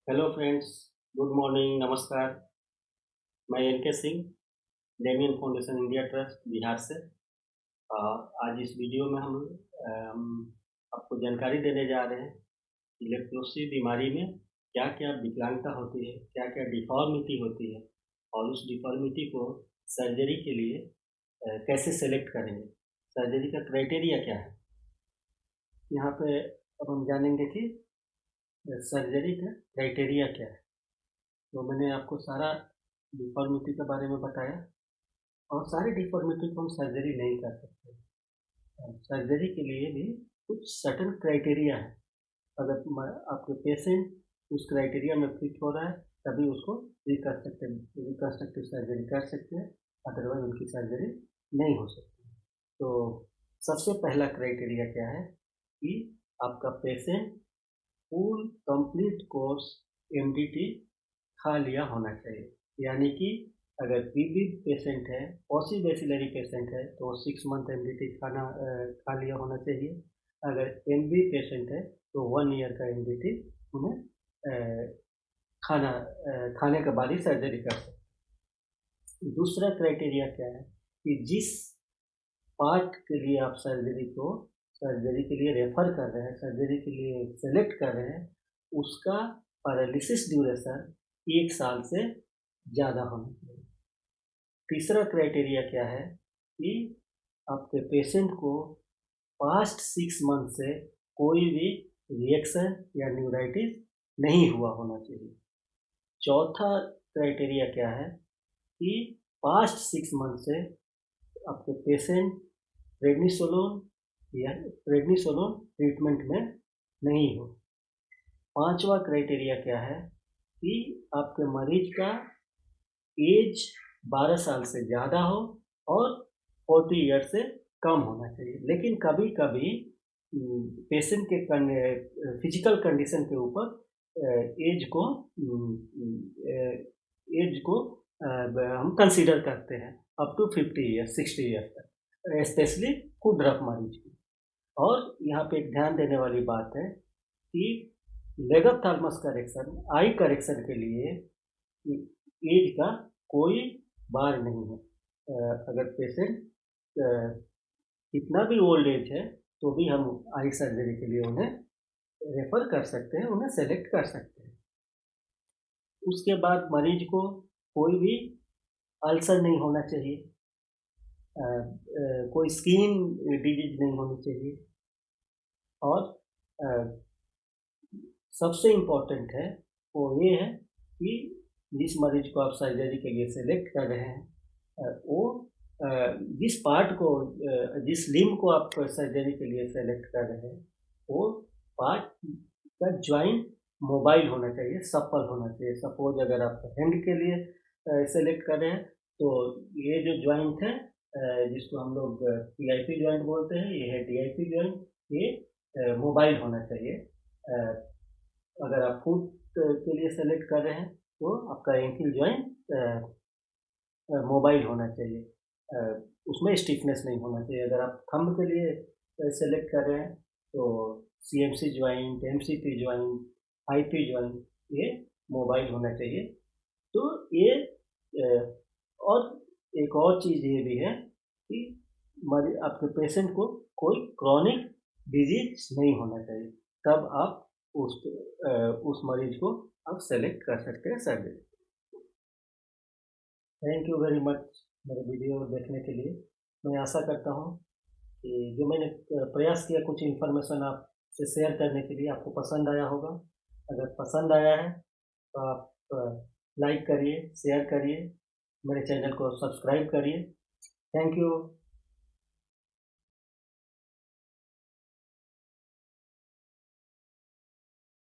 Hello friends, good morning, नमस्कार। मैं NK. Singh, Damien Foundation India Trust Bihar से। आज इस वीडियो में हम आपको जानकारी देने जा रहे हैं कि लेप्रोसी बीमारी में क्या-क्या विकलांगता होती है, क्या-क्या डिफ़ॉर्मिटी होती है और उस डिफ़ॉर्मिटी को सर्जरी के लिए कैसे सेलेक्ट करेंगे, सर्जरी का क्राइटेरिया क्या है। यहाँ पे अब हम जानेंगे कि सर्जरी का क्राइटेरिया क्या है। तो मैंने आपको सारा डिफ़ॉर्मिटी के बारे में बताया और सारी डिफ़ॉर्मिटी को हम सर्जरी नहीं कर सकते। सर्जरी के लिए भी कुछ सर्टेन क्राइटेरिया है। अगर आपके पेशेंट उस क्राइटेरिया में फिट हो रहा है तभी उसको रिकन्स्ट्रक्टिव सर्जरी कर सकते हैं, अदरवाइज उनकी सर्जरी नहीं हो सकती। तो सबसे पहला क्राइटेरिया क्या है कि आपका patient full complete course MDT खा लिया होना चाहिए। यानी कि अगर पीबी पेशेंट है, पॉसिबेसिलरी पेशेंट है तो 6 मंथ एमडीटी खा लिया होना चाहिए। अगर एमबी पेशेंट है तो 1 ईयर का एमडीटी उन्हें खाने के बाद ही सर्जरी कर सकते। दूसरा क्राइटेरिया क्या है कि जिस पार्ट के लिए आप सर्जरी के लिए रेफर कर रहे हैं, सर्जरी के लिए सेलेक्ट कर रहे हैं, उसका पैरालिसिस ड्यूरेशन 1 साल से ज़्यादा होना चाहिए। तीसरा क्राइटेरिया क्या है कि आपके पेशेंट को पास्ट 6 मंथ से कोई भी रिएक्शन या न्यूराइटिस नहीं हुआ होना चाहिए। चौथा क्राइटेरिया क्या है कि पास्ट 6 मंथ से आपके पेशेंट प्रेडनिसोलोन ट्रीटमेंट में नहीं हो। पांचवा क्राइटेरिया क्या है कि आपके मरीज का एज 12 साल से ज़्यादा हो और 40 ईयर से कम होना चाहिए। लेकिन कभी कभी पेशेंट के फिजिकल कंडीशन के ऊपर एज को हम कंसीडर करते हैं अप टू 50 ईयर 60 ईयर तक, स्पेशली फूड ड्रग मरीज की। और यहाँ पे एक ध्यान देने वाली बात है कि लेगोथैलेमस करेक्शन, आई करेक्शन के लिए एज का कोई बार नहीं है। अगर पेशेंट कितना भी ओल्ड एज है तो भी हम आई सर्जरी के लिए उन्हें रेफर कर सकते हैं, उन्हें सेलेक्ट कर सकते हैं। उसके बाद मरीज को कोई भी अल्सर नहीं होना चाहिए, कोई स्किन डिजीज नहीं होनी चाहिए और सबसे इम्पोर्टेंट है वो ये है कि जिस मरीज को आप सर्जरी के लिए सेलेक्ट कर रहे हैं वो जिस पार्ट को जिस लिम्ब को आप सर्जरी के लिए सेलेक्ट कर रहे हैं वो पार्ट का ज्वाइंट मोबाइल होना चाहिए, सफल होना चाहिए। सपोज अगर आप हैंड के लिए सेलेक्ट कर रहे हैं तो ये जो ज्वाइंट है जिसको हम लोग पीआईपी ज्वाइंट बोलते हैं, ये है डीआईपी ज्वाइंट, ये मोबाइल होना चाहिए। अगर आप फुट के लिए सेलेक्ट कर रहे हैं तो आपका एंकल ज्वाइंट मोबाइल होना चाहिए, उसमें स्टिफनेस नहीं होना चाहिए। अगर आप थंब के लिए सेलेक्ट कर रहे हैं तो CMC joint, MCP joint, IP joint, ये मोबाइल होना चाहिए। तो ये और एक और चीज़ ये भी है कि आपके पेशेंट को कोई क्रॉनिक डिजीज नहीं होना चाहिए, तब आप उस मरीज को आप सेलेक्ट कर सकते हैं surgery. Thank you very much मेरे वीडियो देखने के लिए। मैं आशा करता हूँ कि जो मैंने प्रयास किया कुछ इन्फॉर्मेशन आपसे शेयर करने के लिए आपको पसंद आया होगा। अगर पसंद आया है तो आप लाइक करिए, शेयर करिए, मेरे चैनल को सब्सक्राइब करिए। Thank you.